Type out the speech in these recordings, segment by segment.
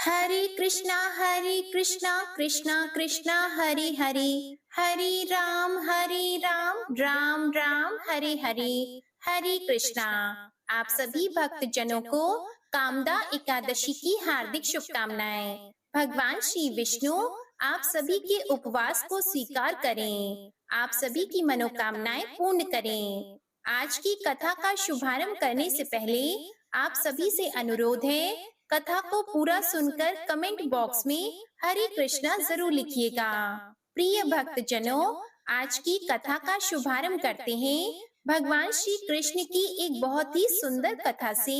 हरे कृष्णा कृष्णा कृष्णा हरे हरे, हरे राम राम राम हरे हरे, हरे कृष्णा। आप सभी भक्त जनों को कामदा एकादशी की हार्दिक शुभकामनाएं। भगवान श्री विष्णु आप सभी के उपवास को स्वीकार करें, आप सभी की मनोकामनाएं पूर्ण करें। आज की कथा का शुभारंभ करने से पहले आप सभी से अनुरोध है, कथा को पूरा सुनकर कमेंट बॉक्स में हरे कृष्णा जरूर लिखिएगा। प्रिय भक्त जनों, आज की कथा का शुभारंभ करते हैं भगवान श्री कृष्ण की एक बहुत ही सुंदर कथा से,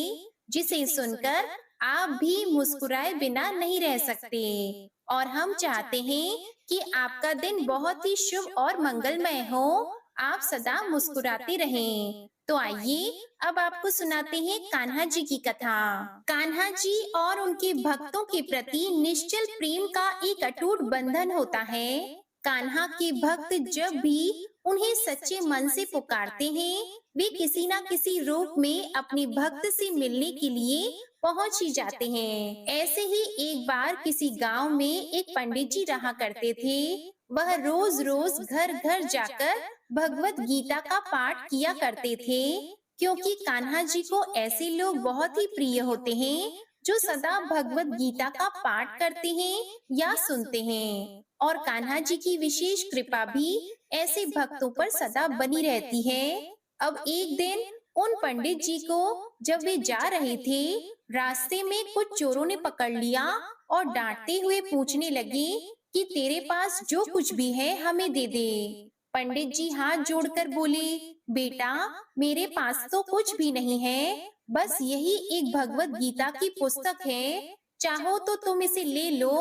जिसे सुनकर आप भी मुस्कुराए बिना नहीं रह सकते। और हम चाहते हैं कि आपका दिन बहुत ही शुभ और मंगलमय हो, आप सदा मुस्कुराते रहें। तो आइए अब आपको सुनाते हैं कान्हा जी की कथा। कान्हा जी और उनके भक्तों के प्रति निश्चल प्रेम का एक अटूट बंधन होता है। कान्हा के भक्त जब भी उन्हें सच्चे मन से पुकारते हैं, वे किसी न किसी रूप में अपने भक्त से मिलने के लिए पहुंच ही जाते हैं। ऐसे ही एक बार किसी गांव में एक पंडित जी रहा करते थे। वह रोज रोज घर घर जाकर भगवत गीता का पाठ किया करते थे, क्योंकि कान्हा जी को ऐसे लोग बहुत ही प्रिय होते हैं जो सदा भगवत गीता का पाठ करते हैं या सुनते हैं। और कान्हा जी की विशेष कृपा भी ऐसे भक्तों पर सदा बनी रहती है। अब एक दिन उन पंडित जी को जब वे जा रहे थे, रास्ते में कुछ चोरों ने पकड़ लिया और डांटते हुए पूछने लगे कि तेरे पास जो कुछ भी है हमें दे दे। पंडित जी हाथ जोड़कर बोले, बेटा मेरे पास तो कुछ भी नहीं है, बस यही एक भगवत गीता की पुस्तक है। चाहो तो तुम इसे ले लो,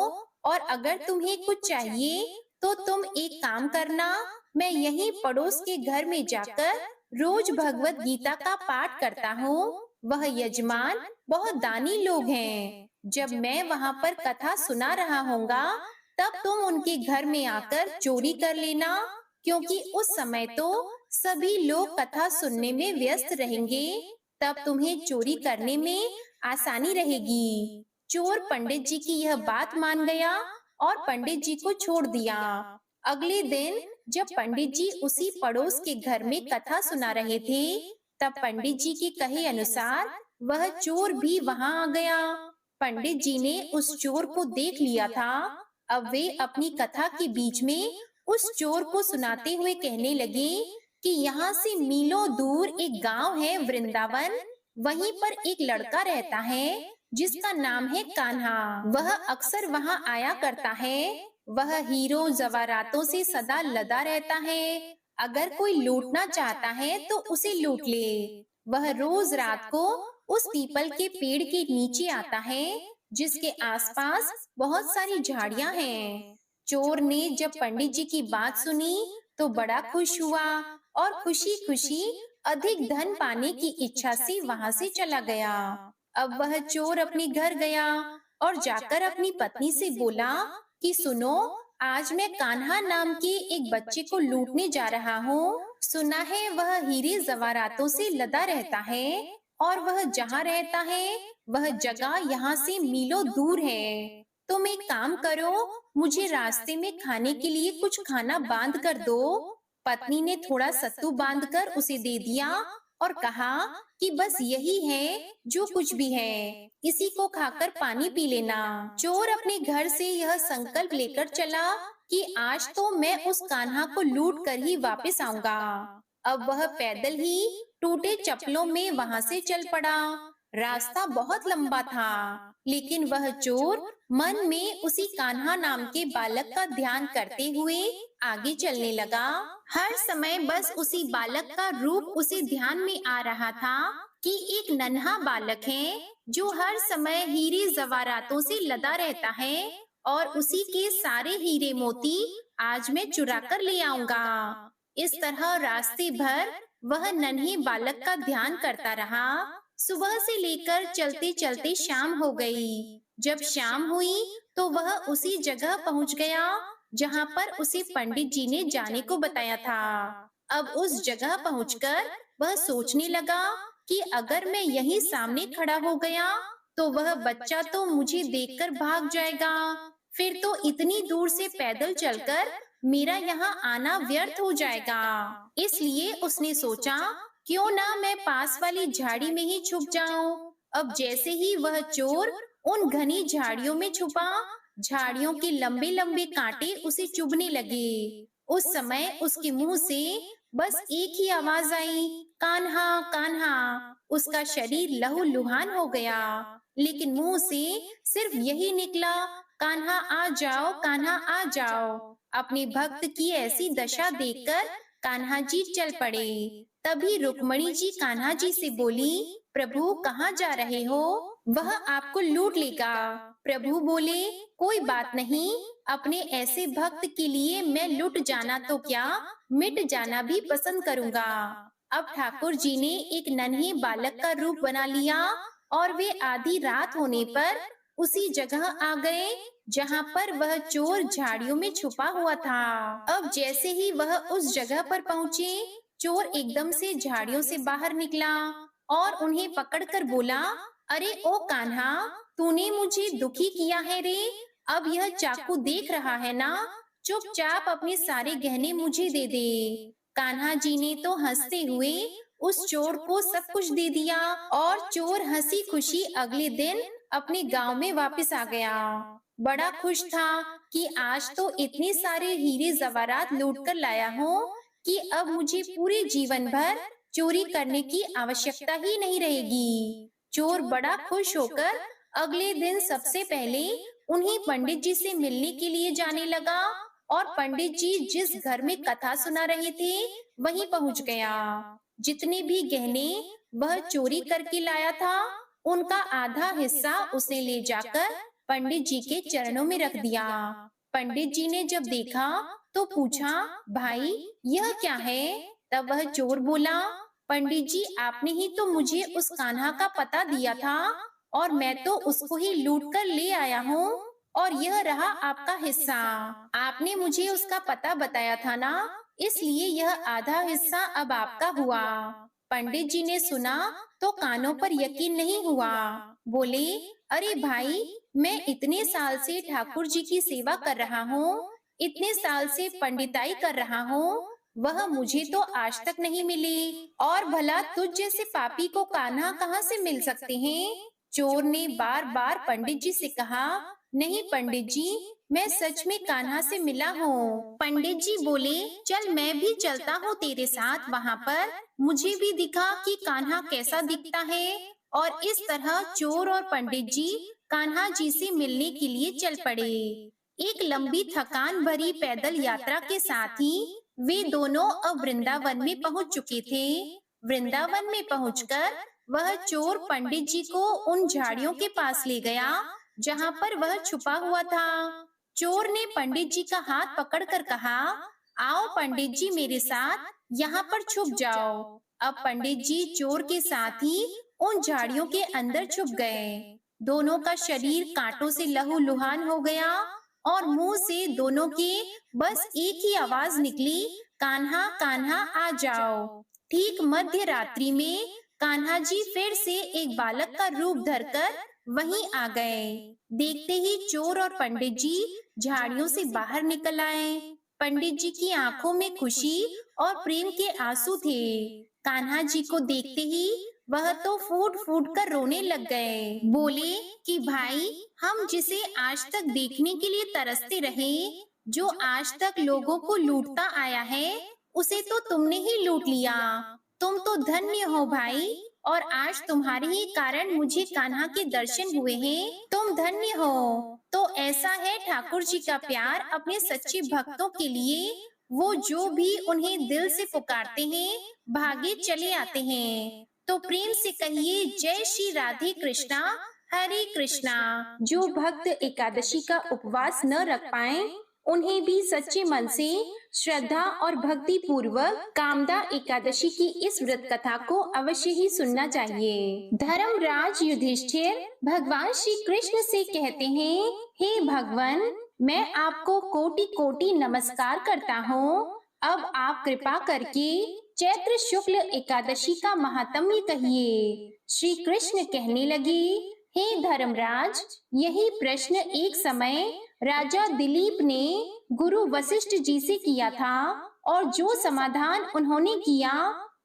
और अगर तुम्हें कुछ चाहिए तो तुम एक काम करना, मैं यहीं पड़ोस के घर में जाकर रोज भगवत गीता का पाठ करता हूँ। वह यजमान बहुत दानी लोग हैं। जब मैं वहाँ पर कथा सुना रहा होऊंगा, तब तुम उनके घर में आकर चोरी कर लेना, क्योंकि उस समय तो सभी लोग कथा सुनने में व्यस्त रहेंगे। तब तुम्हें चोरी करने में आसानी रहेगी। चोर पंडित जी की यह बात मान गया और पंडित जी को छोड़ दिया। अगले दिन जब पंडित जी उसी पड़ोस के घर में कथा सुना रहे थे, तब पंडित जी के कहे अनुसार वह चोर भी वहां आ गया। पंडित जी ने उस चोर को देख लिया था। अब वे अपनी कथा के बीच में उस चोर को सुनाते हुए कहने लगे कि यहाँ से मीलों दूर एक गांव है वृंदावन, वहीं पर एक लड़का रहता है जिसका नाम है कान्हा। वह अक्सर वहां आया करता है। वह हीरो जवारातों से सदा लदा रहता है। अगर कोई लूटना चाहता है तो उसे लूट ले। वह रोज रात को उस पीपल के पेड़ के नीचे आता है, जिसके आसपास बहुत सारी झाड़ियां हैं। चोर ने जब पंडित जी की बात सुनी तो बड़ा खुश हुआ और खुशी खुशी अधिक धन पाने की इच्छा से वहां से चला गया। अब वह चोर अपने घर गया और जाकर अपनी पत्नी से बोला कि सुनो, आज मैं कान्हा नाम के एक बच्चे को लूटने जा रहा हूँ। सुना है वह हीरे जवारातों से लदा रहता है, और वह जहाँ रहता है वह जगह यहाँ से मीलों दूर है। तुम एक काम करो, मुझे रास्ते में खाने के लिए कुछ खाना बांध कर दो। पत्नी ने थोड़ा सत्तू बांधकर उसे दे दिया और कहा कि बस यही है जो कुछ भी है, इसी को खाकर पानी पी लेना। चोर अपने घर से यह संकल्प लेकर चला कि आज तो मैं उस कान्हा को लूट कर ही वापस आऊंगा। अब वह पैदल ही टूटे चप्पलों में वहां से चल पड़ा। रास्ता बहुत लंबा था, लेकिन वह चोर मन में उसी कान्हा नाम के बालक का ध्यान करते हुए आगे चलने लगा। हर समय बस उसी बालक का रूप उसे ध्यान में आ रहा था कि एक नन्हा बालक है जो हर समय हीरे जवारातों से लदा रहता है, और उसी के सारे हीरे मोती आज मैं चुरा कर ले आऊंगा। इस तरह रास्ते भर वह नन्हे बालक का ध्यान करता रहा। सुबह से लेकर चलते चलते शाम हो गई। जब शाम हुई तो वह उसी जगह पहुंच गया जहां पर उसे पंडित जी ने जाने को बताया था। अब उस जगह पहुंचकर वह सोचने लगा कि अगर मैं यहीं सामने खड़ा हो गया तो वह बच्चा तो मुझे देखकर भाग जाएगा। फिर तो इतनी दूर से पैदल चलकर मेरा यहाँ आना व्यर्थ हो जाएगा। इसलिए उसने सोचा, क्यों ना मैं पास वाली झाड़ी में ही छुप जाऊं। अब जैसे ही वह चोर उन घनी झाड़ियों में छुपा, झाड़ियों के लंबे लंबे कांटे उसे चुभने लगे। उस समय उसके मुंह से बस एक ही आवाज आई, कान्हा कान्हा। उसका शरीर लहूलुहान हो गया, लेकिन मुंह से सिर्फ यही निकला, कान्हा आ जाओ, कान्हा आ जाओ। अपने भक्त की ऐसी दशा देखकर कान्हा जी चल पड़े। तभी रुक्मणी जी कान्हा जी से बोली, प्रभु कहाँ जा रहे हो? वह आपको लूट लेगा। प्रभु बोले, कोई बात नहीं, अपने ऐसे भक्त के लिए मैं लुट जाना तो क्या, मिट जाना भी पसंद करूंगा। अब ठाकुर जी ने एक नन्हे बालक का रूप बना लिया और वे आधी रात होने पर उसी जगह आ गए जहाँ पर वह चोर झाड़ियों में छुपा हुआ था। अब जैसे ही वह उस जगह पर पहुँचे, चोर एकदम से झाड़ियों से बाहर निकला और उन्हें पकड़कर बोला, अरे ओ कान्हा, तूने मुझे दुखी किया है रे। अब यह चाकू देख रहा है ना, चुपचाप अपने सारे गहने मुझे दे दे। कान्हा जी ने तो हंसते हुए उस चोर को सब कुछ दे दिया और चोर हंसी खुशी अगले दिन अपने गांव में वापस आ गया। बड़ा खुश था कि आज तो इतने सारे हीरे जवाहरात लूट कर लाया हूँ कि अब मुझे पूरे जीवन भर चोरी करने की आवश्यकता ही नहीं रहेगी। चोर बड़ा खुश होकर अगले दिन सबसे पहले उन्हीं पंडित जी से मिलने के लिए जाने लगा और पंडित जी जिस घर में कथा सुना रहे थे वहीं पहुंच गया। जितने भी गहने वह चोरी करके लाया था, उनका आधा हिस्सा उसने ले जाकर पंडित जी के चरणों में रख दिया। पंडित जी ने जब देखा तो पूछा, भाई यह क्या है? तब वह चोर बोला, पंडित जी आपने ही तो मुझे उस कान्हा का पता दिया था और मैं तो उसको ही लूट कर ले आया हूँ और यह रहा आपका हिस्सा। आपने मुझे उसका पता बताया था ना, इसलिए यह आधा हिस्सा अब आपका हुआ। पंडित जी ने सुना तो कानों पर यकीन नहीं हुआ। बोले, अरे भाई, मैं इतने साल से ठाकुर जी की सेवा कर रहा हूँ, इतने साल से पंडिताई कर रहा हूँ, वह मुझे तो आज तक नहीं मिली, और भला तुझ जैसे पापी को कान्हा कहाँ से मिल सकते हैं? चोर ने बार बार पंडित जी से कहा, नहीं पंडित जी, मैं सच में कान्हा से मिला हूँ। पंडित जी बोले, चल मैं भी चलता हूँ तेरे साथ वहाँ पर, मुझे भी दिखा कि कान्हा कैसा दिखता है। और इस तरह चोर और पंडित जी कान्हा जी से मिलने के लिए चल पड़े। एक लंबी थकान भरी पैदल यात्रा के साथ ही वे दोनों अब वृंदावन में पहुँच चुके थे। वृंदावन में पहुंचकर वह चोर पंडित जी को उन झाड़ियों के पास ले गया जहाँ पर वह छुपा हुआ था। चोर ने पंडित जी का हाथ पकड़कर कहा, आओ पंडित जी मेरे साथ, यहाँ पर छुप जाओ। अब पंडित जी चोर के साथ ही उन झाड़ियों के अंदर छुप गए। दोनों का शरीर कांटों से लहूलुहान हो गया और मुंह से दोनों के बस एक ही आवाज निकली, कान्हा कान्हा आ जाओ। ठीक मध्य रात्रि में कान्हा जी फिर से एक बालक का रूप धरकर वहीं आ गए। देखते ही चोर और पंडित जी झाड़ियों से बाहर निकल आए। पंडित जी की आंखों में खुशी और प्रेम के आंसू थे। कान्हा जी को देखते ही वह तो फूट फूट कर रोने लग गए। बोले कि भाई, हम जिसे आज तक देखने के लिए तरसते रहे, जो आज तक लोगों को लूटता आया है, उसे तो तुमने ही लूट लिया। तुम तो धन्य हो भाई, और आज तुम्हारे ही कारण मुझे कान्हा के दर्शन हुए हैं। तुम धन्य हो। तो ऐसा है ठाकुर जी का प्यार अपने सच्चे भक्तों के लिए। वो जो भी उन्हें दिल से पुकारते हैं, भागे चले आते हैं। तो प्रेम से कहिए, जय श्री राधे कृष्णा, हरे कृष्णा। जो भक्त एकादशी का उपवास न रख पाए, उन्हें भी सच्चे मन से श्रद्धा और भक्ति पूर्वक कामदा एकादशी की इस व्रत कथा को अवश्य ही सुनना चाहिए। धर्मराज युधिष्ठिर भगवान श्री कृष्ण से कहते हैं, हे भगवान, मैं आपको कोटि कोटि नमस्कार करता हूँ। अब आप कृपा करके चैत्र शुक्ल एकादशी का महात्म्य कहिए। श्री कृष्ण कहने लगे, हे धर्मराज, यही प्रश्न एक समय राजा दिलीप ने गुरु वशिष्ठ जी से किया था और जो समाधान उन्होंने किया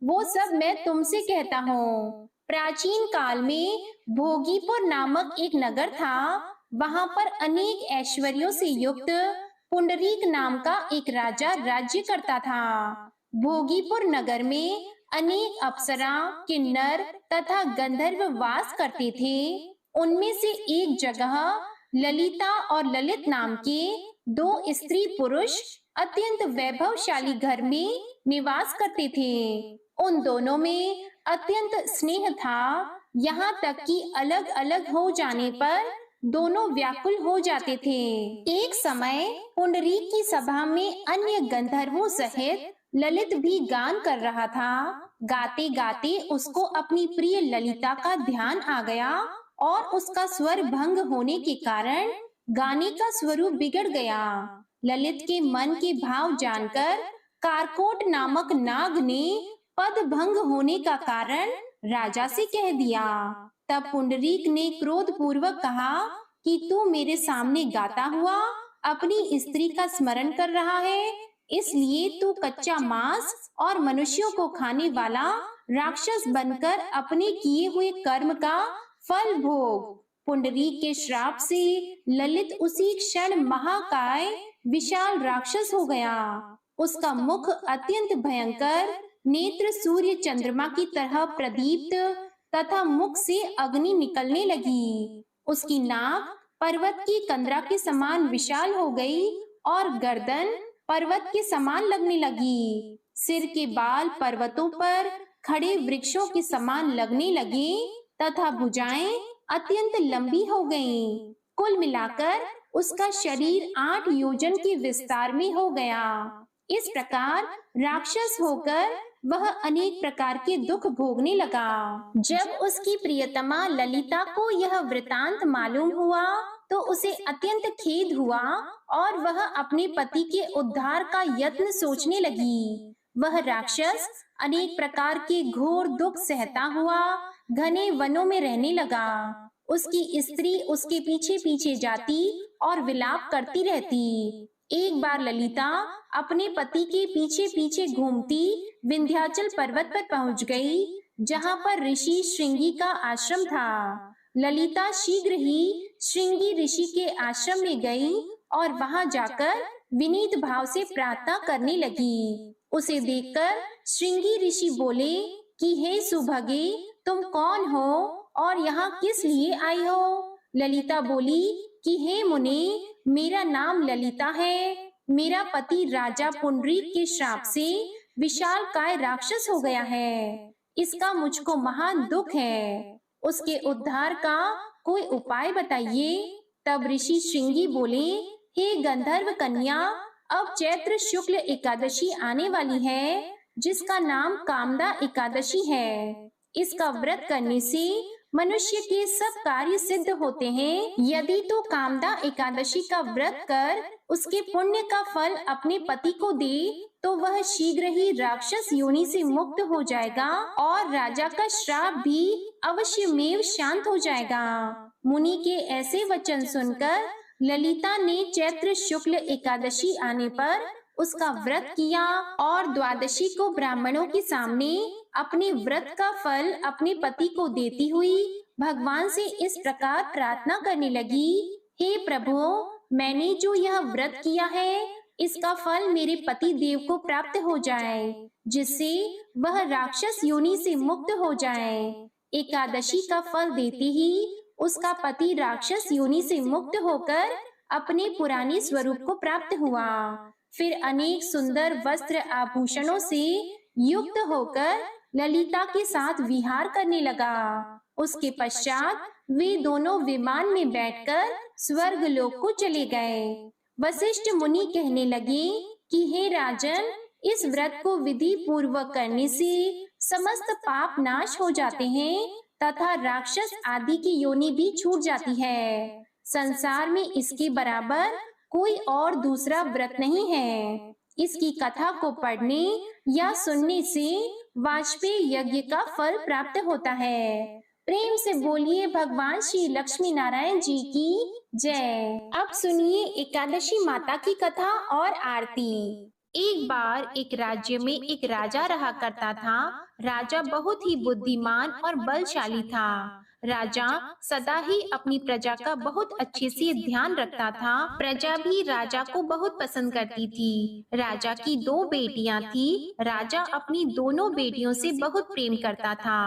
वो सब मैं तुमसे कहता हूँ। प्राचीन काल में भोगीपुर नामक एक नगर था। वहां पर अनेक ऐश्वर्यों से युक्त पुंडरीक नाम का एक राजा राज्य करता था। भोगीपुर नगर में अनेक अप्सरा, किन्नर तथा गंधर्व वास करते थे। उनमें से एक जगह ललिता और ललित नाम के दो स्त्री पुरुष अत्यंत वैभवशाली घर में निवास करते थे। उन दोनों में अत्यंत स्नेह था, यहाँ तक कि अलग अलग हो जाने पर दोनों व्याकुल हो जाते थे। एक समय पुंडरीक की सभा में अन्य गंधर्वों सहित ललित भी गान कर रहा था। गाते गाते उसको अपनी प्रिय ललिता का ध्यान आ गया और उसका स्वर भंग होने के कारण गाने का स्वरूप बिगड़ गया। ललित के मन के भाव जानकर कारकोट नामक नाग ने पद भंग होने का कारण राजा से कह दिया। तब पुंडरीक ने क्रोध पूर्वक कहा कि तू मेरे सामने गाता हुआ अपनी स्त्री का स्मरण कर रहा है, इसलिए तू कच्चा मांस और मनुष्यों को खाने वाला राक्षस बनकर अपने किए हुए कर्म का फल भोग। पुंडरीक के श्राप से ललित उसी क्षण महाकाय विशाल राक्षस हो गया। उसका मुख अत्यंत भयंकर, नेत्र सूर्य चंद्रमा की तरह प्रदीप्त तथा मुख से अग्नि निकलने लगी। उसकी नाक पर्वत की कंदरा के समान विशाल हो गई और गर्दन पर्वत के समान लगने लगी। सिर के बाल पर्वतों पर खड़े वृक्षों के समान लगने लगे तथा भुजाएं अत्यंत लंबी हो गईं। कुल मिलाकर उसका शरीर 8 योजन के विस्तार में हो गया। इस प्रकार राक्षस होकर वह अनेक प्रकार के दुख भोगने लगा। जब उसकी प्रियतमा ललिता को यह वृतांत मालूम हुआ तो उसे अत्यंत खेद हुआ और वह अपने पति के उद्धार का यत्न सोचने लगी। वह राक्षस अनेक प्रकार के घोर दुख सहता हुआ घने वनों में रहने लगा। उसकी स्त्री उसके पीछे पीछे जाती और विलाप करती रहती। एक बार ललिता अपने पति के पीछे पीछे घूमती विंध्याचल पर्वत पर पहुंच गई, जहां पर ऋषि श्रृंगी का आश्रम था। ललिता शीघ्र ही श्रृंगी ऋषि के आश्रम में गई और वहां जाकर विनीत भाव से प्रार्थना करने लगी। उसे देखकर श्रृंगी ऋषि बोले कि हे सुभगे, तुम कौन हो और यहाँ किस लिए आई हो? ललिता बोली कि हे मुनि, मेरा नाम ललिता है। मेरा पति राजा पुंडरीक के श्राप से विशालकाय राक्षस हो गया है। इसका मुझको महान दुख है। उसके उद्धार का कोई उपाय बताइए। तब ऋषि श्रृंगी बोले, हे गंधर्व कन्या, अब चैत्र शुक्ल एकादशी आने वाली है, जिसका नाम कामदा एकादशी है। इसका व्रत करने से मनुष्य के सब कार्य सिद्ध होते हैं। यदि तो कामदा एकादशी का व्रत कर उसके पुण्य का फल अपने पति को दे तो वह शीघ्र ही राक्षस योनि से मुक्त हो जाएगा और राजा का श्राप भी अवश्यमेव शांत हो जाएगा। मुनि के ऐसे वचन सुनकर ललिता ने चैत्र शुक्ल एकादशी आने पर उसका व्रत किया और द्वादशी को ब्राह्मणों के सामने अपने व्रत का फल अपने पति को देती हुई भगवान से इस प्रकार प्रार्थना करने लगी, हे प्रभु, मैंने जो यह व्रत किया है इसका फल मेरे पति देव को प्राप्त हो जाए, जिससे वह राक्षस योनि से मुक्त हो जाए। एकादशी का फल देते ही उसका पति राक्षस योनि से मुक्त होकर अपने पुराने स्वरूप को प्राप्त हुआ। फिर अनेक सुंदर वस्त्र आभूषणों से युक्त होकर ललिता के साथ विहार करने लगा। उसके पश्चात वे दोनों विमान में बैठकर स्वर्ग लोक को चले गए। वशिष्ठ मुनि कहने लगे कि हे राजन, इस व्रत को विधि पूर्वक करने से समस्त पाप नाश हो जाते हैं तथा राक्षस आदि की योनि भी छूट जाती है। संसार में इसके बराबर कोई और दूसरा व्रत नहीं है। इसकी कथा को पढ़ने या सुनने से वाजपेय यज्ञ का फल प्राप्त होता है। प्रेम से बोलिए भगवान श्री लक्ष्मी नारायण जी की जय। अब सुनिए एकादशी माता की कथा और आरती। एक बार एक राज्य में एक राजा रहा करता था। राजा बहुत ही बुद्धिमान और बलशाली था। राजा सदा ही अपनी प्रजा का बहुत अच्छे से ध्यान रखता था। प्रजा भी राजा को बहुत पसंद करती थी। राजा की 2 बेटियां थी। राजा अपनी दोनों बेटियों से बहुत प्रेम करता था।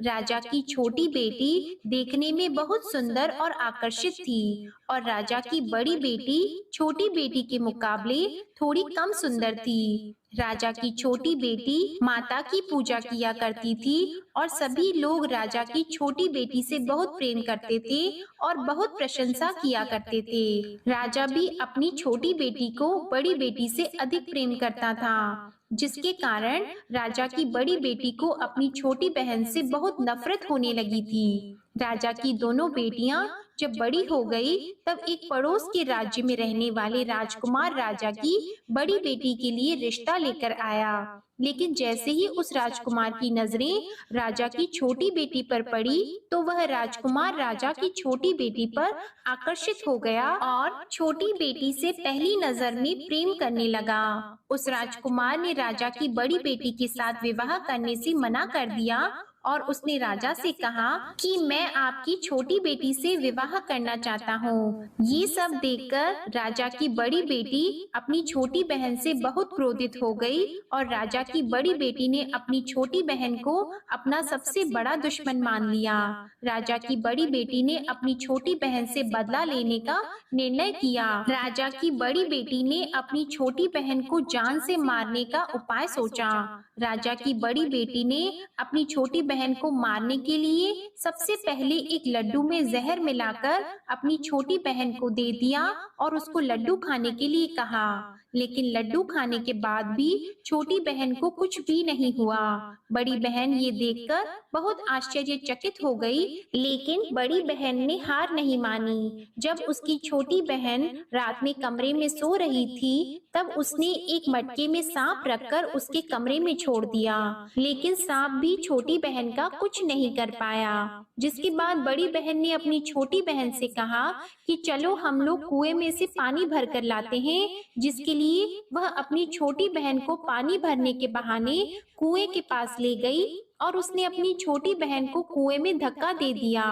राजा की छोटी बेटी देखने में बहुत सुंदर और आकर्षित थी और राजा की बड़ी बेटी छोटी बेटी के मुकाबले थोड़ी कम सुंदर थी। राजा की छोटी बेटी माता की पूजा किया करती थी और सभी लोग राजा की छोटी बेटी से बहुत प्रेम करते थे और बहुत प्रशंसा किया करते थे। राजा भी अपनी छोटी बेटी को बड़ी बेटी से अधिक प्रेम करता था, जिसके कारण राजा की बड़ी बेटी को अपनी छोटी बहन से बहुत नफरत होने लगी थी। राजा की दोनों बेटियां जब बड़ी हो गई, तब एक पड़ोस के राज्य में रहने वाले राजकुमार राजा की बड़ी बेटी के लिए रिश्ता लेकर आया। लेकिन जैसे ही उस राजकुमार की नजरें राजा की छोटी बेटी पर पड़ी, तो वह राजकुमार राजा की छोटी बेटी पर आकर्षित हो गया और छोटी बेटी से पहली नजर में प्रेम करने लगा। उस राजकुमार ने राजा की बड़ी बेटी के साथ विवाह करने से मना कर दिया और उसने राजा से कहा कि मैं आपकी छोटी बेटी से विवाह करना चाहता हूँ। ये सब देखकर राजा की बड़ी बेटी अपनी छोटी बहन से बहुत क्रोधित हो गई और राजा की बड़ी बेटी ने अपनी छोटी बहन को अपना सबसे बड़ा दुश्मन मान लिया। राजा की बड़ी बेटी ने अपनी छोटी बहन से बदला लेने का निर्णय किया। राजा की बड़ी बेटी ने अपनी छोटी बहन को जान से मारने का उपाय सोचा। राजा की बड़ी बेटी ने अपनी छोटी बहन को मारने के लिए सबसे पहले एक लड्डू में जहर मिलाकर अपनी छोटी बहन को दे दिया और उसको लड्डू खाने के लिए कहा। लेकिन लड्डू खाने के बाद भी छोटी बहन को कुछ भी नहीं हुआ। बड़ी बहन ये देखकर बहुत आश्चर्यचकित हो गई, लेकिन बड़ी बहन ने हार नहीं मानी। जब उसकी छोटी बहन रात में कमरे में सो रही थी, तब उसने एक मटके में सांप रखकर उसके कमरे में छोड़ दिया, लेकिन सांप भी छोटी बहन का कुछ नहीं कर पाया। जिसके बाद बड़ी बहन ने अपनी छोटी बहन से कहा कि चलो हम लोग कुएं में से पानी भर कर लाते हैं, जिसके लिए वह अपनी छोटी बहन को पानी भरने के बहाने कुएं के पास ले गई और उसने अपनी छोटी बहन को कुएं में धक्का दे दिया।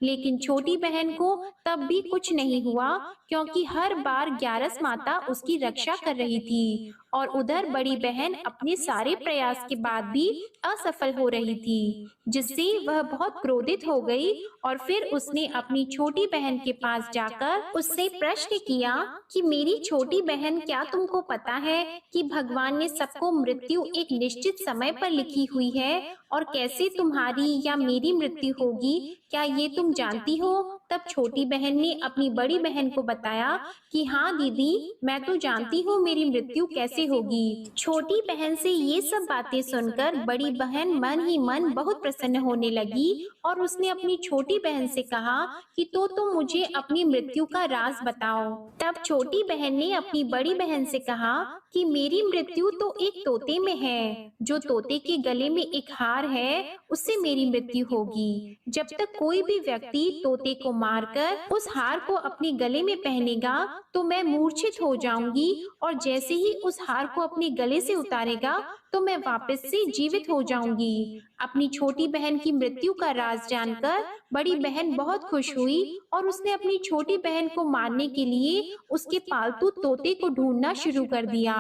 लेकिन छोटी बहन को तब भी कुछ नहीं हुआ, क्योंकि हर बार ग्यारस माता उसकी रक्षा कर रही थी और उधर बड़ी बहन अपने सारे प्रयास के बाद भी असफल हो रही थी, जिससे वह बहुत क्रोधित हो गई और फिर उसने अपनी छोटी बहन के पास जाकर उससे प्रश्न किया कि मेरी छोटी बहन, क्या तुमको पता है कि भगवान ने सबको मृत्यु एक निश्चित समय पर लिखी हुई है और कैसे तुम्हारी या मेरी मृत्यु होगी, क्या ये तुम जानती हो? तब छोटी बहन ने अपनी बड़ी बहन को बताया कि हाँ दीदी, मैं तो जानती हूँ मेरी मृत्यु कैसे होगी। छोटी बहन से ये सब बातें सुनकर बड़ी बहन मन ही मन बहुत प्रसन्न होने लगी और उसने अपनी छोटी बहन से कहा कि तो तुम मुझे अपनी मृत्यु का राज बताओ। तब छोटी बहन ने अपनी बड़ी बहन से कहा कि मेरी मृत्यु तो एक तोते में है। जो तोते के गले में एक हार है, उससे मेरी मृत्यु होगी। जब तक कोई भी व्यक्ति तोते को मारकर उस हार को अपने गले में पहनेगा, तो मैं मूर्छित हो जाऊंगी और जैसे ही उस हार को अपने गले से उतारेगा, तो मैं वापस से जीवित हो जाऊंगी। अपनी छोटी बहन की मृत्यु का राज जानकर बड़ी बहन बहुत खुश हुई और उसने अपनी छोटी बहन को मारने के लिए उसके पालतू तोते को ढूंढना शुरू कर दिया।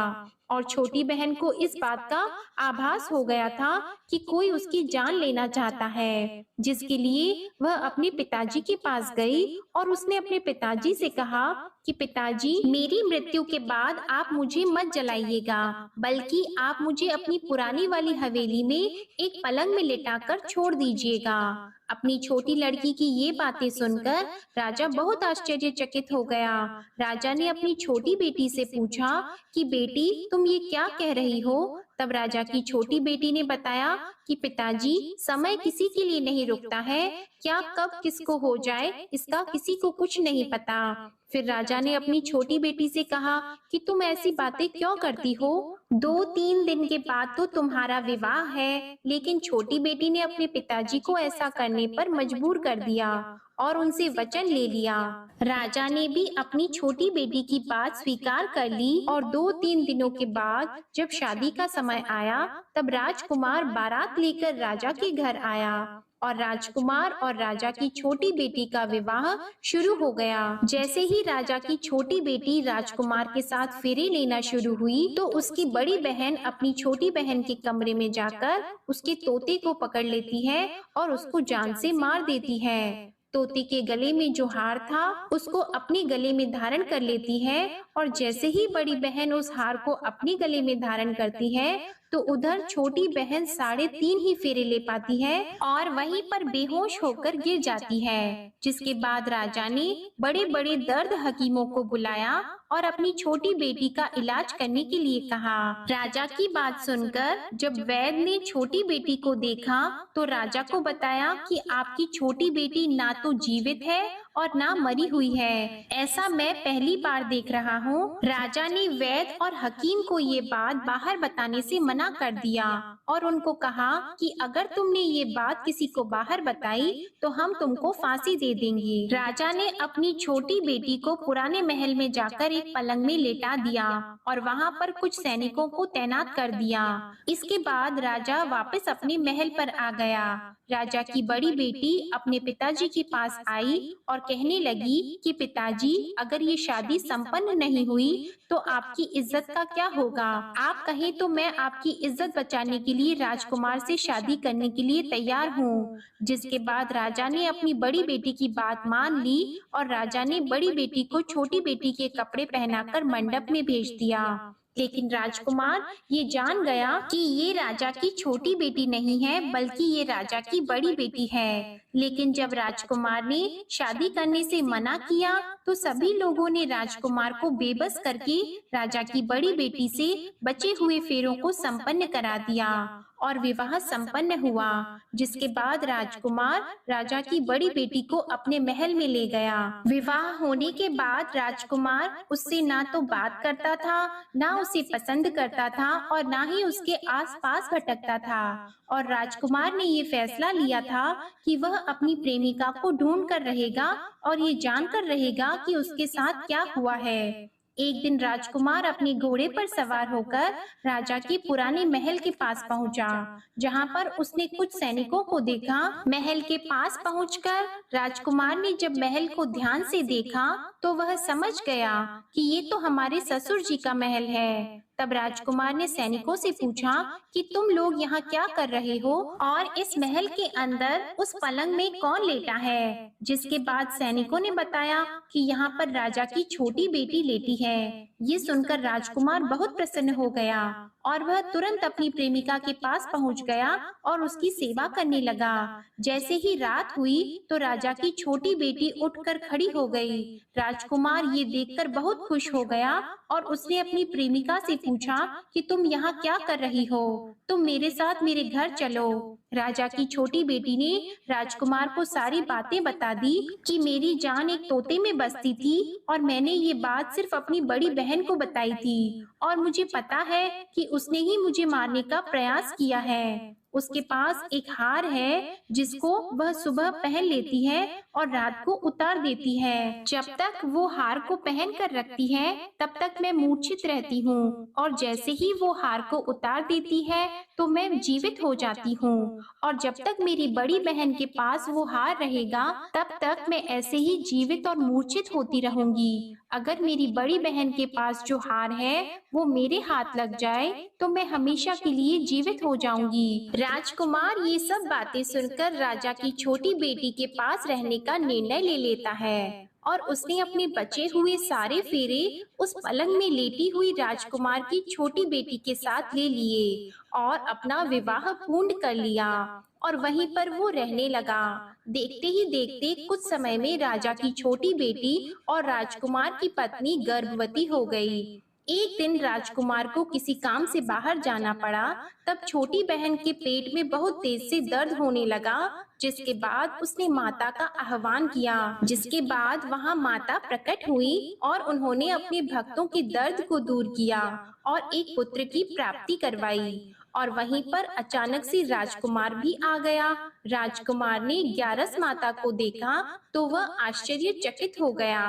और छोटी बहन को इस बात का आभास हो गया था कि कोई उसकी जान लेना चाहता है, जिसके लिए वह अपने पिताजी के पास गई और उसने अपने पिताजी से कहा कि पिताजी, मेरी मृत्यु के बाद आप मुझे मत जलाइएगा, बल्कि आप मुझे अपनी पुरानी वाली हवेली में एक पलंग में लिटाकर छोड़ दीजिएगा। अपनी छोटी लड़की की ये बातें सुनकर राजा बहुत आश्चर्यचकित हो गया। राजा ने अपनी छोटी बेटी से पूछा कि बेटी, तुम ये क्या कह रही हो? तब राजा की छोटी बेटी ने बताया कि पिताजी, समय किसी के लिए नहीं रुकता है, क्या कब किसको हो जाए इसका किसी को कुछ नहीं पता। फिर राजा ने अपनी छोटी बेटी से कहा कि तुम ऐसी बातें क्यों करती हो? 2-3 दिन के बाद तो तुम्हारा विवाह है। लेकिन छोटी बेटी ने अपने पिताजी को ऐसा करने पर मजबूर कर दिया और उनसे वचन ले लिया। राजा ने भी अपनी छोटी बेटी की बात स्वीकार कर ली और 2-3 दिनों के बाद जब शादी का समय आया, तब राजकुमार बारात लेकर राजा के घर आया और राजकुमार और राजा की छोटी बेटी का विवाह शुरू हो गया। जैसे ही राजा की छोटी बेटी राजकुमार के साथ फेरे लेना शुरू हुई, तो उसकी बड़ी बहन अपनी छोटी बहन के कमरे में जाकर उसके तोते को पकड़ लेती है और उसको जान से मार देती है। तोते के गले में जो हार था उसको अपने गले में धारण कर लेती है और जैसे ही बड़ी बहन उस हार को अपने गले में धारण करती है, तो उधर छोटी बहन 3.5 ही फेरे ले पाती है और वहीं पर बेहोश होकर गिर जाती है। जिसके बाद राजा ने बड़े बड़े दर्द हकीमों को बुलाया और अपनी छोटी बेटी का इलाज करने के लिए कहा। राजा की बात सुनकर जब वैद्य ने छोटी बेटी को देखा, तो राजा को बताया कि आपकी छोटी बेटी ना तो जीवित है और ना मरी हुई है। ऐसा मैं पहली बार देख रहा हूँ। राजा ने वैद्य और हकीम को ये बात बाहर बताने से मना कर दिया और उनको कहा कि अगर तुमने ये बात किसी को बाहर बताई तो हम तुमको फांसी दे देंगे। राजा ने अपनी छोटी बेटी को पुराने महल में जाकर एक पलंग में लेटा दिया और वहाँ पर कुछ सैनिकों को तैनात कर दिया। इसके बाद राजा वापस अपने महल पर आ गया। राजा की बड़ी बेटी अपने पिताजी के पास आई और कहने लगी कि पिताजी, अगर ये शादी संपन्न नहीं हुई तो आपकी इज्जत का क्या होगा? आप कहें तो मैं आपकी इज्जत बचाने के लिए राजकुमार से शादी करने के लिए तैयार हूँ। जिसके बाद राजा ने अपनी बड़ी बेटी की बात मान ली और राजा ने बड़ी बेटी को छोटी बेटी के कपड़े पहनाकर मंडप में भेज दिया। लेकिन राजकुमार ये जान गया कि ये राजा की छोटी बेटी नहीं है, बल्कि ये राजा की बड़ी बेटी है। लेकिन जब राजकुमार ने शादी करने से मना किया, तो सभी लोगों ने राजकुमार को बेबस करके राजा की बड़ी बेटी से बचे हुए फेरों को संपन्न करा दिया और विवाह संपन्न हुआ। जिसके बाद राजकुमार राजा की बड़ी बेटी को अपने महल में ले गया। विवाह होने के बाद राजकुमार उससे ना तो बात करता था, ना उसे पसंद करता था और ना ही उसके आसपास भटकता था। और राजकुमार ने ये फैसला लिया था कि वह अपनी प्रेमिका को ढूंढ कर रहेगा और ये जानकर रहेगा कि उसके साथ क्या हुआ है। एक दिन राजकुमार अपने घोड़े पर सवार होकर राजा के पुराने महल के पास पहुंचा, जहां पर उसने कुछ सैनिकों को देखा। महल के पास पहुंचकर राजकुमार ने जब महल को ध्यान से देखा, तो वह समझ गया कि ये तो हमारे ससुर जी का महल है। तब राजकुमार ने सैनिकों से पूछा कि तुम लोग यहाँ क्या कर रहे हो और इस महल के अंदर उस पलंग में कौन लेटा है? जिसके बाद सैनिकों ने बताया कि यहाँ पर राजा की छोटी बेटी लेटी है। ये सुनकर राजकुमार बहुत प्रसन्न हो गया और वह तुरंत अपनी प्रेमिका के पास पहुँच गया और उसकी सेवा करने लगा। जैसे ही रात हुई तो राजा की छोटी बेटी उठकर खड़ी हो गई। राजकुमार ये देखकर बहुत खुश हो गया और उसने अपनी प्रेमिका से पूछा कि तुम यहाँ क्या कर रही हो? तुम मेरे साथ मेरे घर चलो। राजा की छोटी बेटी ने राजकुमार को सारी बातें बता दी कि मेरी जान एक तोते में बसती थी और मैंने ये बात सिर्फ अपनी बड़ी बहन को बताई थी और मुझे पता है कि उसने ही मुझे मारने का प्रयास किया है। उसके पास एक हार है जिसको वह सुबह पहन लेती है और रात को उतार देती है। जब तक वो हार को पहन कर रखती है तब तक मैं मूर्छित रहती हूँ और जैसे ही वो हार को उतार देती है तो मैं जीवित हो जाती हूँ और जब तक मेरी बड़ी बहन के पास वो हार रहेगा तब तक मैं ऐसे ही जीवित और मूर्छित होती रहूंगी। अगर मेरी बड़ी बहन के पास जो हार है वो मेरे हाथ लग जाए तो मैं हमेशा के लिए जीवित हो जाऊंगी। राजकुमार ये सब बातें सुनकर राजा की छोटी बेटी के पास रहने का निर्णय ले लेता है और उसने अपने बचे हुए सारे फेरे उस पलंग में लेटी हुई राजकुमार की छोटी बेटी के साथ ले लिए और अपना विवाह पूर्ण कर लिया और वहीं पर वो रहने लगा। देखते ही देखते कुछ समय में राजा की छोटी बेटी और राजकुमार की पत्नी गर्भवती हो गई। एक दिन राजकुमार को किसी काम से बाहर जाना पड़ा। तब छोटी बहन के पेट में बहुत तेज से दर्द होने लगा, जिसके बाद उसने माता का आह्वान किया। जिसके बाद वहाँ माता प्रकट हुई और उन्होंने अपने भक्तों के दर्द को दूर किया और एक पुत्र की प्राप्ति करवाई। और वहीं पर अचानक से राजकुमार भी आ गया। राजकुमार ने ग्यारस माता को देखा तो वह आश्चर्यचकित हो गया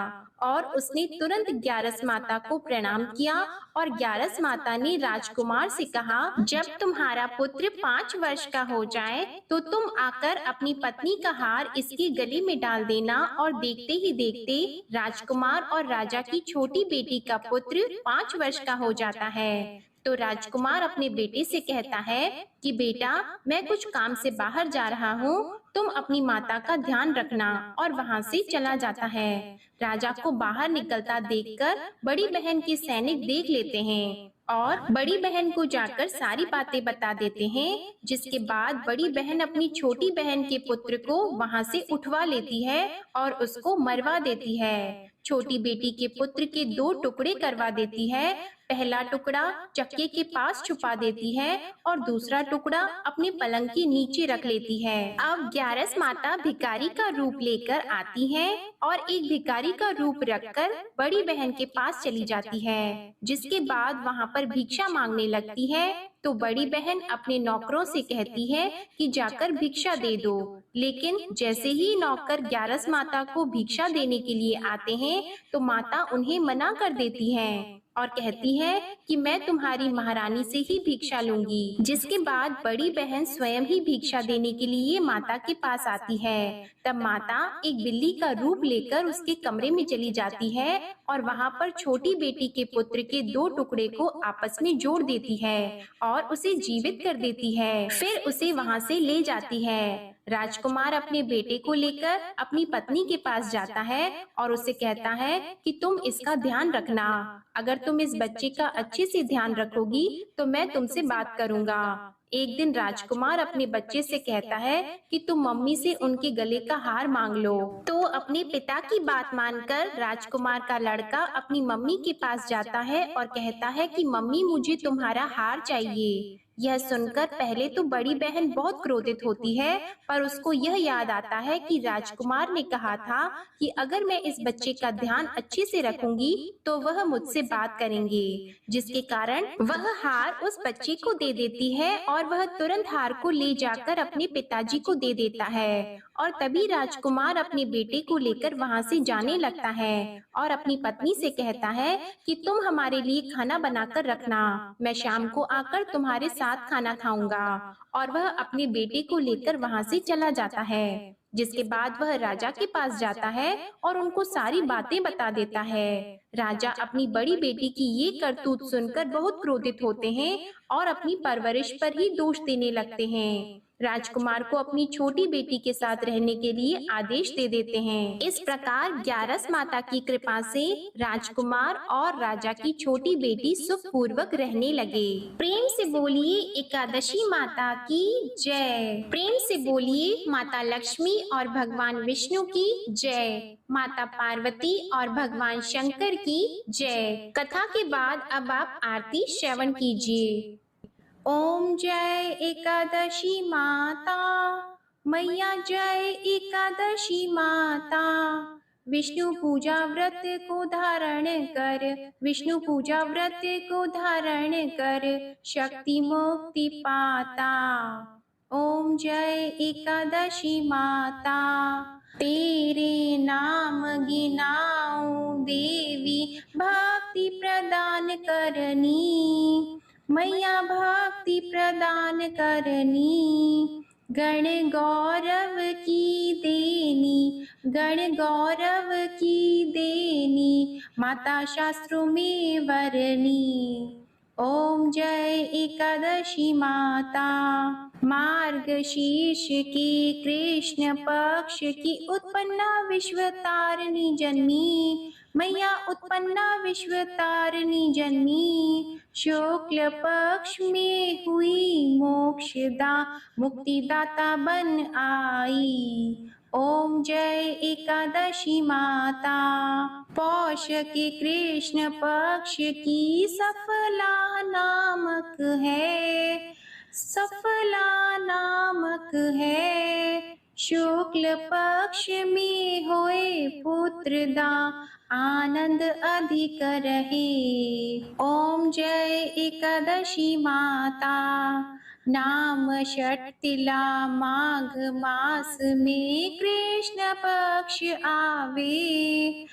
और उसने तुरंत ग्यारस माता को प्रणाम किया। और ग्यारस माता ने राजकुमार से कहा, जब तुम्हारा पुत्र 5 वर्ष का हो जाए तो तुम आकर अपनी पत्नी का हार इसके गले में डाल देना। और देखते ही देखते राजकुमार और राजा की छोटी बेटी का पुत्र 5 वर्ष का हो जाता है। तो राजकुमार अपने बेटे से कहता है कि बेटा, मैं कुछ काम से बाहर जा रहा हूँ, तुम अपनी माता का ध्यान रखना। और वहाँ से चला जाता है। राजा को बाहर निकलता देखकर बड़ी बहन के सैनिक देख लेते हैं और बड़ी बहन को जाकर सारी बातें बता देते हैं। जिसके बाद बड़ी बहन अपनी छोटी बहन के पुत्र को वहाँ से उठवा लेती है और उसको मरवा देती है। छोटी बेटी के पुत्र के 2 टुकड़े करवा देती है। पहला टुकड़ा चक्के के पास छुपा देती है और दूसरा टुकड़ा अपने पलंग के नीचे रख लेती है। अब ग्यारस माता भिखारी का रूप लेकर आती है और एक भिखारी का रूप रखकर बड़ी बहन के पास चली जाती है। जिसके बाद वहाँ पर भिक्षा मांगने लगती है। तो बड़ी बहन अपने नौकरों से कहती है कि जाकर भिक्षा दे दो। लेकिन जैसे ही नौकर ग्यारस माता को भिक्षा देने के लिए आते हैं तो माता उन्हें मना कर देती है और कहती है कि मैं तुम्हारी महारानी से ही भिक्षा लूंगी। जिसके बाद बड़ी बहन स्वयं ही भिक्षा देने के लिए माता के पास आती है। तब माता एक बिल्ली का रूप लेकर उसके कमरे में चली जाती है और वहाँ पर छोटी बेटी के पुत्र के 2 टुकड़े को आपस में जोड़ देती है और उसे जीवित कर देती है। फिर उसे वहाँ से ले जाती है। राजकुमार अपने बेटे को लेकर अपनी पत्नी के पास जाता है और उसे कहता है कि तुम इसका ध्यान रखना। अगर तुम इस बच्चे का अच्छे से ध्यान रखोगी तो मैं तुमसे बात करूंगा। एक दिन राजकुमार अपने बच्चे से कहता है कि तुम मम्मी से उनके गले का हार मांग लो। तो अपने पिता की बात मानकर राजकुमार का लड़का अपनी मम्मी के पास जाता है और कहता है कि मम्मी, मुझे तुम्हारा हार चाहिए। यह सुनकर पहले तो बड़ी बहन बहुत क्रोधित होती है, पर उसको यह याद आता है कि राजकुमार ने कहा था कि अगर मैं इस बच्चे का ध्यान अच्छे से रखूंगी तो वह मुझसे बात करेंगे। जिसके कारण वह हार उस बच्चे को दे देती है और वह तुरंत हार को ले जाकर अपने पिताजी को दे देता है। और तभी राजकुमार अपने बेटे को लेकर वहाँ से जाने लगता है और अपनी पत्नी से कहता है कि तुम हमारे लिए खाना बनाकर रखना, मैं शाम को आकर तुम्हारे साथ खाना खाऊंगा। और वह अपने बेटे को लेकर वहाँ से चला जाता है। जिसके बाद वह राजा के पास जाता है और उनको सारी बातें बता देता है। राजा अपनी बड़ी बेटी की ये करतूत सुनकर बहुत क्रोधित होते हैं और अपनी परवरिश पर ही दोष देने लगते हैं। राजकुमार को अपनी छोटी बेटी के साथ रहने के लिए आदेश दे देते हैं। इस प्रकार ग्यारस माता की कृपा से राजकुमार और राजा की छोटी बेटी सुखपूर्वक रहने लगे। प्रेम से बोलिए एकादशी माता की जय। प्रेम से बोलिए माता लक्ष्मी और भगवान विष्णु की जय। माता पार्वती और भगवान शंकर की जय। कथा के बाद अब आप आरती श्रवण कीजिए। ओम जय एकादशी माता मैया, जय एकादशी माता। विष्णु पूजा व्रत को धारण कर, विष्णु पूजा व्रत को धारण कर, शक्ति मुक्ति पाता। ओम जय एकादशी माता। तेरे नाम गिनाऊं देवी, भक्ति प्रदान करनी, मैया भक्ति प्रदान करनी। गण गौरव की देनी, गण गौरव की देनी, माता शास्त्रों में वरनी। ओम जय एकादशी माता। मार्गशीर्ष की कृष्ण पक्ष की उत्पन्ना विश्व तारिणी जन्मी, मैया उत्पन्ना विश्व तारिणी जन्मी। शुक्ल पक्ष में हुई मोक्षदा, मुक्तिदाता बन आई। ओम जय एकादशी माता। पौष के कृष्ण पक्ष की सफला नामक है, सफला नामक है। शुक्ल पक्ष में होए पुत्र दा, आनंद अधिक रहे। ओम जय एकादशी माता। नाम षटतिला माघ मास में कृष्ण पक्ष आवे,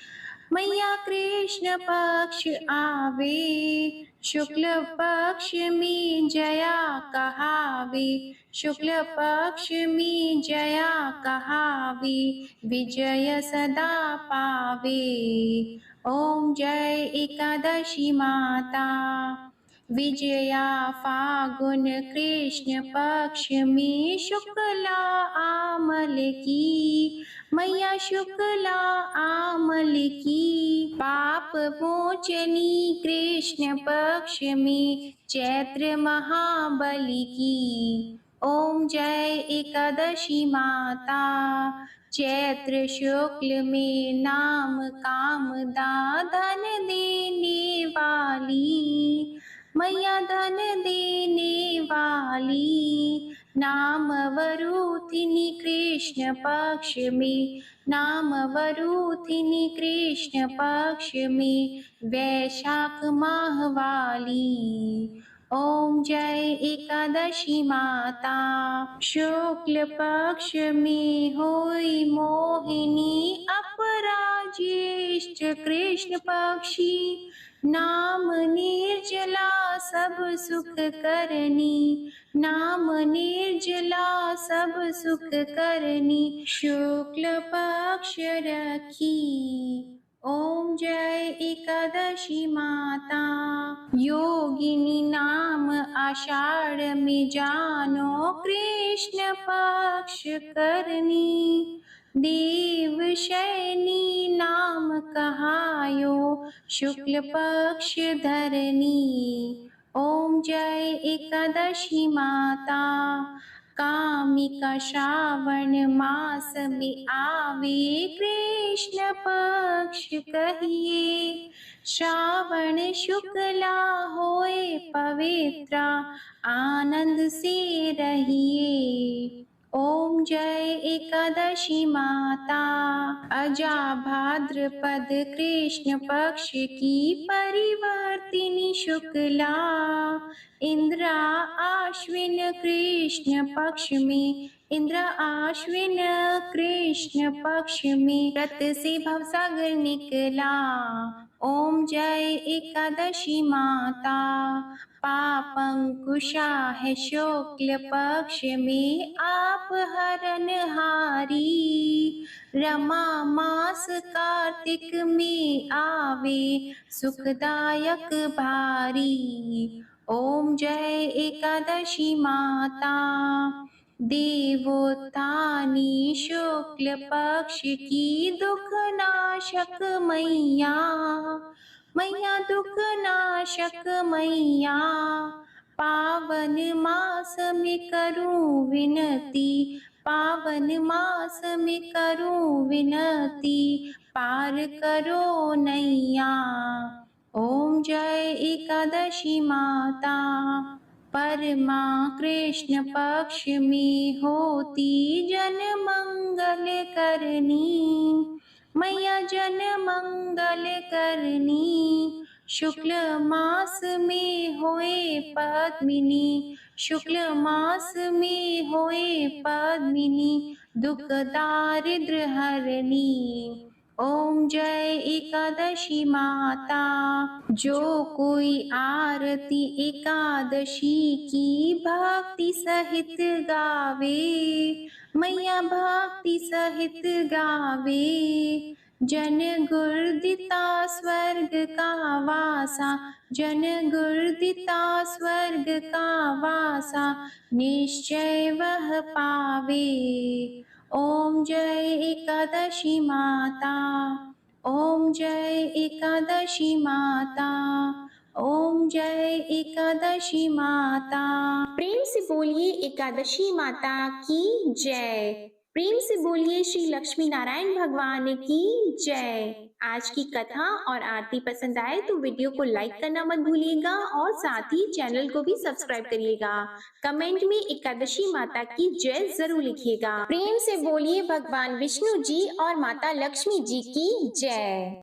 मैया कृष्ण पक्ष आवे। शुक्ल पक्ष में जया कहावे, शुक्ल पक्ष में जया कहावे। विजय सदा पावे। ओम जय एकादशी माता। विजया फागुन कृष्ण पक्ष में शुक्ला आमल की, मैया शुक्ला आमल की। पाप मोचनी कृष्ण पक्ष में चैत्र महाबली की। ओम जय एकादशी माता। चैत्र शुक्ल में नाम कामदा, धन देने वाली, मैया धन देने वाली। नाम वरूथिनी कृष्ण पक्ष में, नाम वरूथिनी कृष्ण पक्ष में। वैशाख माह वाली। ओम जय एकादशी माता। शुक्ल पक्ष में होई मोहिनी, अपराज्येष्ठ कृष्ण पक्षी। नाम निर्जला सब सुख करनी, नाम निर्जला सब सुख करनी। शुक्ल पक्ष रखी। ओम जय एकादशी माता। योगिनी नाम आषाढ़ में जानो, कृष्ण पक्ष करनी। देव शयनी नाम कहायो, शुक्ल पक्ष धरनी। ओम जय एकादशी माता। कामिका श्रावण मास में आवे, कृष्ण पक्ष कहिए। श्रावण शुक्ला होए पवित्रा, आनंद से रहिए। ओम जय एकादशी माता। अजा भाद्रपद कृष्ण पक्ष की परिवर्तिनी शुक्ला। इंद्रा आश्विन कृष्ण पक्ष में, इंद्र आश्विन कृष्ण पक्ष में। व्रत से भवसागर निकला। ओम जय एकादशी माता। पापंकुशा है शुक्ल पक्ष में, आप हरनहारी। रमा मास कार्तिक में आवे, सुखदायक भारी। ओम जय एकादशी माता। देवोत्थानी शुक्ल पक्ष की, दुख नाशक मैया, मैया दुख नाशक मैया। पावन मास में करूं विनती, पावन मास में करूं विनती। पार करो नैया। ओम जय एकादशी माता। परमा कृष्ण पक्ष में होती, जन मंगल करनी, मैया जन मंगल करनी। शुक्ल मास में होए पद्मिनी, शुक्ल मास में होए पद्मिनी। दुख दारिद्र हरनी। ओम जय एकादशी माता। जो कोई आरती एकादशी की भक्ति सहित गावे, मैया भक्ति सहित गावे। जन गुर्दिता स्वर्ग का वासा, जन गुर्दिता स्वर्ग का वासा। निश्चय वह पावे। ओम जय एकादशी माता। ओम जय एकादशी माता। ओम जय एकादशी माता। प्रेम से बोलिए एकादशी माता की जय। प्रेम से बोलिए श्री लक्ष्मी नारायण भगवान की जय। आज की कथा और आरती पसंद आए तो वीडियो को लाइक करना मत भूलिएगा और साथ ही चैनल को भी सब्सक्राइब करिएगा। कमेंट में एकादशी माता की जय जरूर लिखिएगा। प्रेम से बोलिए भगवान विष्णु जी और माता लक्ष्मी जी की जय।